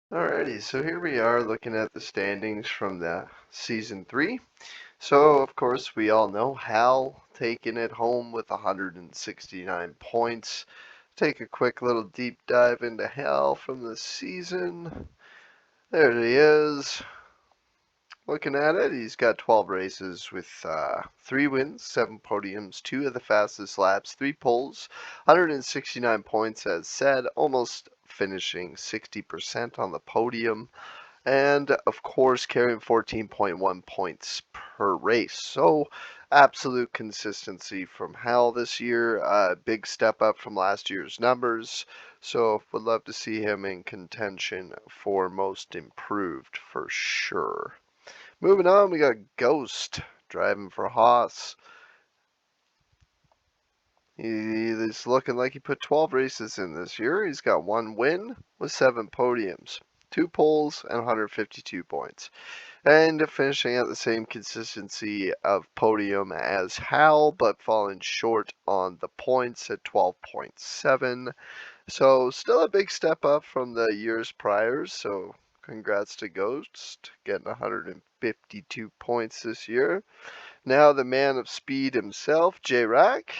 Alrighty, so here we are looking at the standings from the season 3. So, of course, we all know Hal taking it home with 169 points. Take a quick little deep dive into Hal from the season. There he is. Looking at it, he's got 12 races with 3 wins, 7 podiums, 2 of the fastest laps, 3 poles, 169 points as said, almost finishing 60% on the podium. And of course carrying 14.1 points per race. So absolute consistency from Hal this year. Big step up from last year's numbers. So would love to see him in contention for most improved for sure. Moving on, we got Ghost driving for Haas. He's looking like he put 12 races in this year. He's got 1 win with 7 podiums, 2 poles, and 152 points. And finishing at the same consistency of podium as Hal, but falling short on the points at 12.7. So still a big step up from the years prior. So congrats to Ghost, getting 152 points this year. Now the man of speed himself, J-Rack.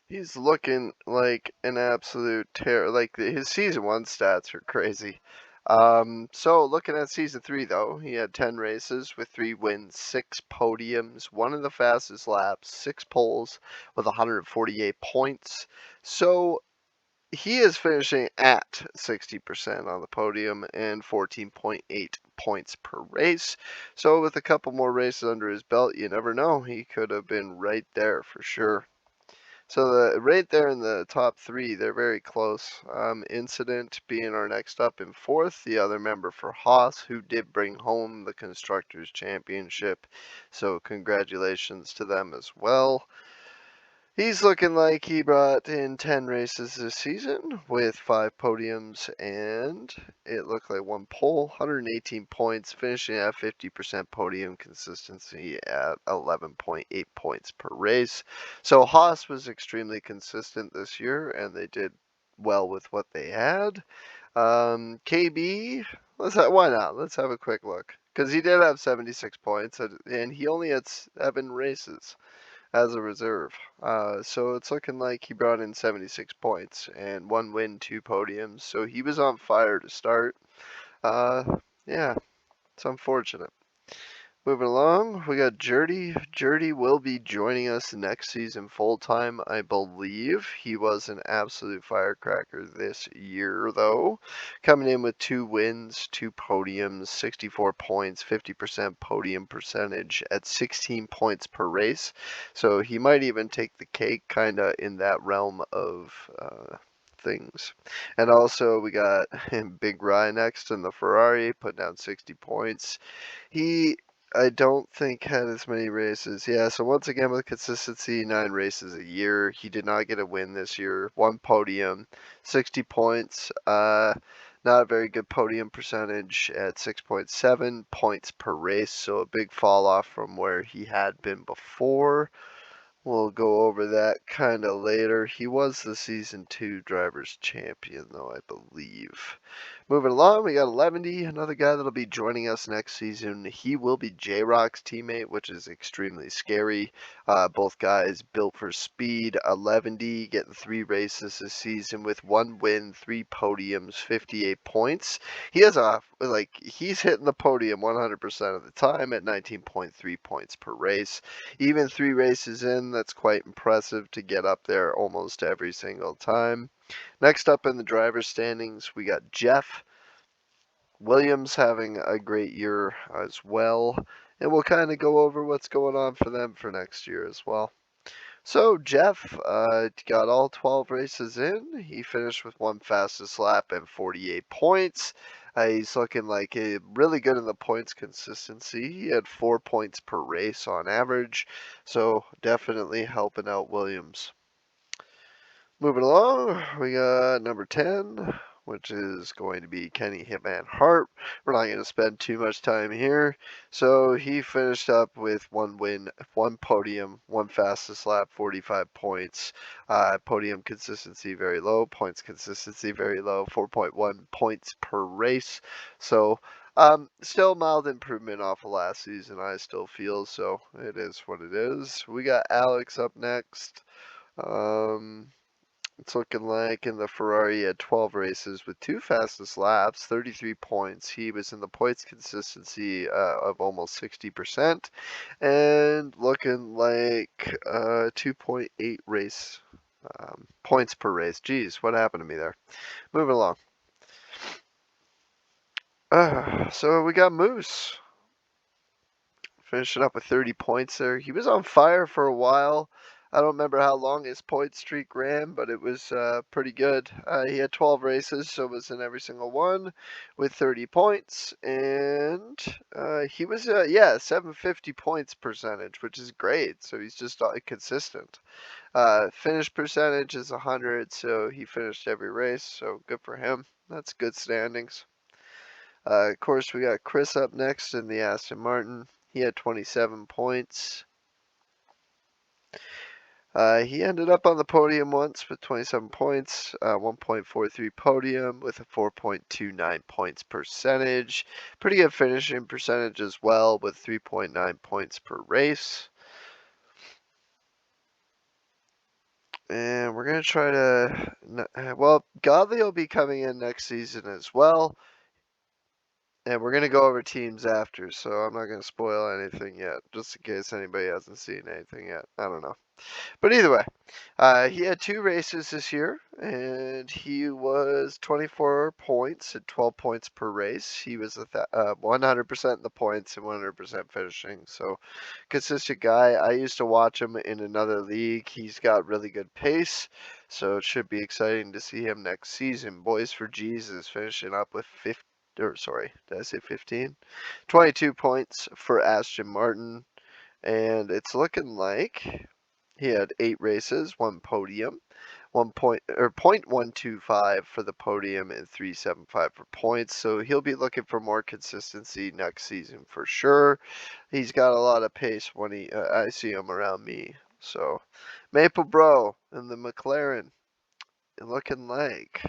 He's looking like an absolute terror. Like his season 1 stats are crazy. So looking at season 3 though, he had 10 races with 3 wins, 6 podiums, 1 of the fastest laps, 6 poles with 148 points. So he is finishing at 60% on the podium and 14.8 points per race. So with a couple more races under his belt, you never know, he could have been right there for sure. So right there in the top 3, they're very close. Incident being our next up in 4th, the other member for Haas, who did bring home the Constructors' Championship. So congratulations to them as well. He's looking like he brought in 10 races this season with 5 podiums and it looked like 1 pole, 118 points, finishing at 50% podium consistency at 11.8 points per race. So Haas was extremely consistent this year and they did well with what they had. KB, why not? Let's have a quick look. Because he did have 76 points and he only had 7 races as a reserve. So it's looking like he brought in 76 points and 1 win, 2 podiums. So he was on fire to start. Uh, yeah, it's unfortunate. Moving along, we got Jerdy. Jerdy will be joining us next season full time, I believe. He was an absolute firecracker this year, though. Coming in with 2 wins, 2 podiums, 64 points, 50% podium percentage at 16 points per race. So he might even take the cake, kind of in that realm of things. And also, we got Big Rye next in the Ferrari, put down 60 points. He I don't think had as many races. Yeah, so once again with consistency, 9 races a year. He did not get a win this year. 1 podium, 60 points. Not a very good podium percentage at 6.7 points per race. So a big fall off from where he had been before. We'll go over that kind of later. He was the Season 2 Drivers' Champion, though, I believe. Moving along, we got 11D, another guy that'll be joining us next season. He will be J-Rock's teammate, which is extremely scary. Both guys built for speed. 11D getting 3 races this season with 1 win, 3 podiums, 58 points. He's hitting the podium 100% of the time at 19.3 points per race. Even 3 races in, that's quite impressive to get up there almost every single time. Next up in the driver's standings, we got Jeff Williams having a great year as well. And we'll kind of go over what's going on for them for next year as well. So Jeff got all 12 races in. He finished with 1 fastest lap and 48 points. He's looking like really good in the points consistency. He had 4 points per race on average. So definitely helping out Williams. Moving along, we got number 10, which is going to be Kenny Hitman Hart. We're not going to spend too much time here. So he finished up with 1 win, 1 podium, 1 fastest lap, 45 points. Podium consistency very low, points consistency very low, 4.1 points per race. So still mild improvement off of last season, I still feel, so it is what it is. We got Alex up next. It's looking like in the Ferrari he had 12 races with 2 fastest laps, 33 points. He was in the points consistency of almost 60%, and looking like 2.8 race points per race. Geez, what happened to me there? Moving along. So we got Moose. Finishing up with 30 points there. He was on fire for a while. I don't remember how long his point streak ran, but it was pretty good. He had 12 races, so was in every single one with 30 points. And he was, 750 points percentage, which is great. So he's just consistent. Finish percentage is 100, so he finished every race, so good for him. That's good standings. Of course, we got Chris up next in the Aston Martin. He had 27 points. He ended up on the podium once with 27 points, 1.43 podium with a 4.29 points percentage. Pretty good finishing percentage as well with 3.9 points per race. And we're going to try to, well, Godley will be coming in next season as well. And we're going to go over teams after, so I'm not going to spoil anything yet, just in case anybody hasn't seen anything yet. I don't know. But either way, he had 2 races this year, and he was 24 points at 12 points per race. He was 100% in the points and 100% finishing, so consistent guy. I used to watch him in another league. He's got really good pace, so it should be exciting to see him next season. Boys for Jesus finishing up with 50. Or sorry, did I say 15? 22 points for Aston Martin, and it's looking like he had 8 races, 1 podium, 0.125 for the podium and 375 for points. So he'll be looking for more consistency next season for sure. He's got a lot of pace when I see him around me. So Maple Bro and the McLaren looking like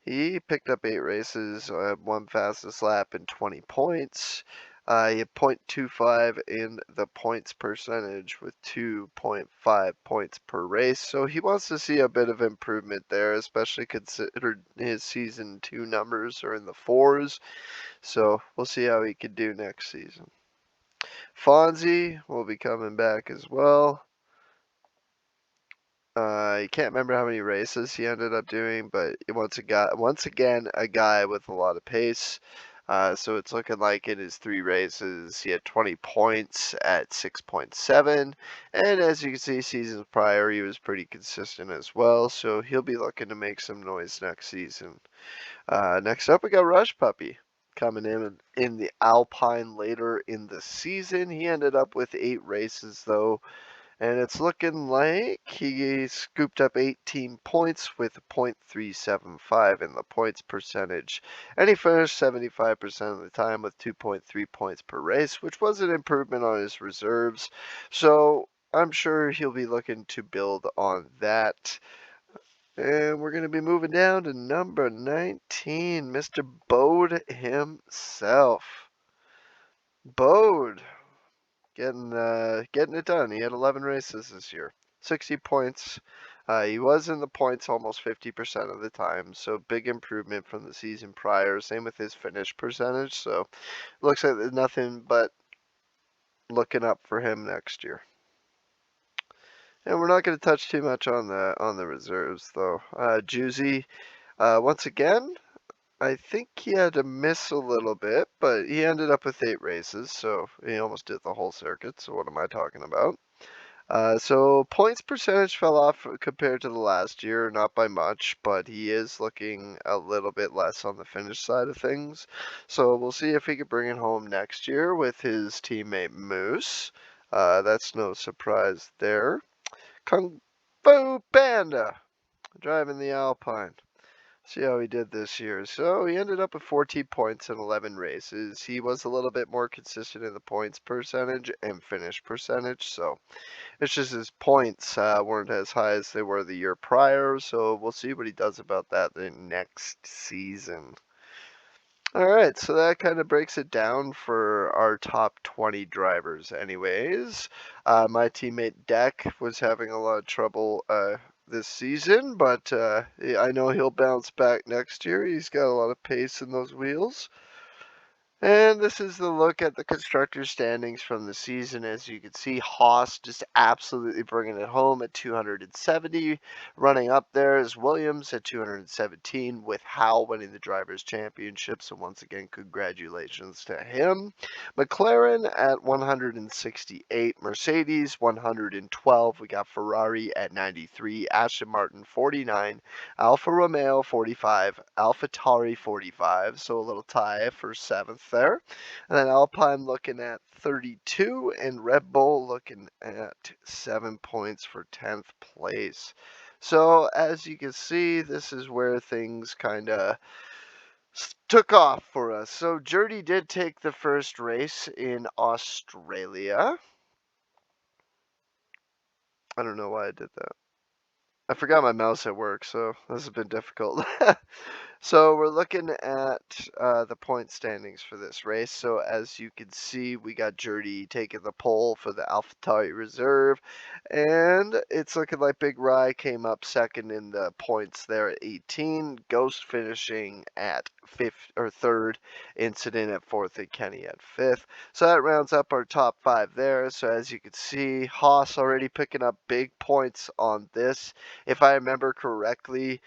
he picked up 8 races, 1 fastest lap and 20 points. He had 0.25 in the points percentage with 2.5 points per race. So he wants to see a bit of improvement there, especially considered his season 2 numbers are in the 4s. So we'll see how he can do next season. Fonzie will be coming back as well. I can't remember how many races he ended up doing, but once again, a guy with a lot of pace. So it's looking like in his 3 races, he had 20 points at 6.7. And as you can see, seasons prior, he was pretty consistent as well. So he'll be looking to make some noise next season. Next up, we got Rush Puppy coming in the Alpine later in the season. He ended up with 8 races, though. And it's looking like he scooped up 18 points with 0.375 in the points percentage. And he finished 75% of the time with 2.3 points per race, which was an improvement on his reserves. So I'm sure he'll be looking to build on that. And we're going to be moving down to number 19, Mr. Bode himself. Bode. Getting it done. He had 11 races this year, 60 points. He was in the points almost 50% of the time, so big improvement from the season prior. Same with his finish percentage. So looks like there's nothing but looking up for him next year. And we're not going to touch too much on the reserves though. Juicy, once again, I think he had to miss a little bit, but he ended up with 8 races, so he almost did the whole circuit, so what am I talking about? So points percentage fell off compared to the last year, not by much, but he is looking a little bit less on the finish side of things. So we'll see if he can bring it home next year with his teammate Moose. That's no surprise there. Kung Fu Panda driving the Alpine. See how he did this year. So he ended up with 14 points in 11 races. He was a little bit more consistent in the points percentage and finish percentage. So it's just his points weren't as high as they were the year prior. So we'll see what he does about that the next season. All right, so that kind of breaks it down for our top 20 drivers, anyways. My teammate Deck was having a lot of trouble this season, but I know he'll bounce back next year. He's got a lot of pace in those wheels. And this is the look at the constructor standings from the season. As you can see, Haas just absolutely bringing it home at 270. Running up there is Williams at 217, with Howell winning the Drivers' Championship. So once again, congratulations to him. McLaren at 168, Mercedes 112. We got Ferrari at 93, Aston Martin 49, Alfa Romeo 45, AlphaTauri 45, so a little tie for 7th there. And then Alpine looking at 32, and Red Bull looking at 7 points for 10th place. So as you can see, this is where things kind of took off for us. So Jurdy did take the first race in Australia. I don't know why I did that. I forgot my mouse at work, so this has been difficult. So we're looking at the point standings for this race. So as you can see, we got Jurdy taking the pole for the AlphaTauri Reserve, and it's looking like Big Rye came up second in the points there at 18. Ghost finishing at fifth or third. Incident at fourth, and Kenny at fifth. So that rounds up our top 5 there. So as you can see, Haas already picking up big points on this. If I remember correctly,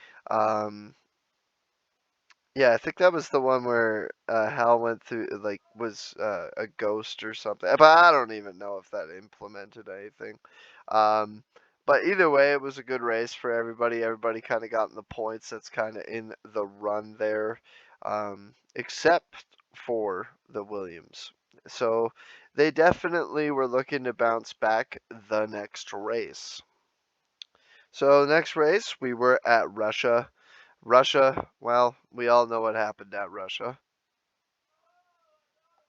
yeah, I think that was the one where Hal went through, like, was a ghost or something. But I don't even know if that implemented anything. Um, but either way, it was a good race for everybody. Everybody kind of got in the points. That's kind of in the run there, except for the Williams. So they definitely were looking to bounce back the next race. So next race, we were at Russia. Russia, well, we all know what happened at Russia.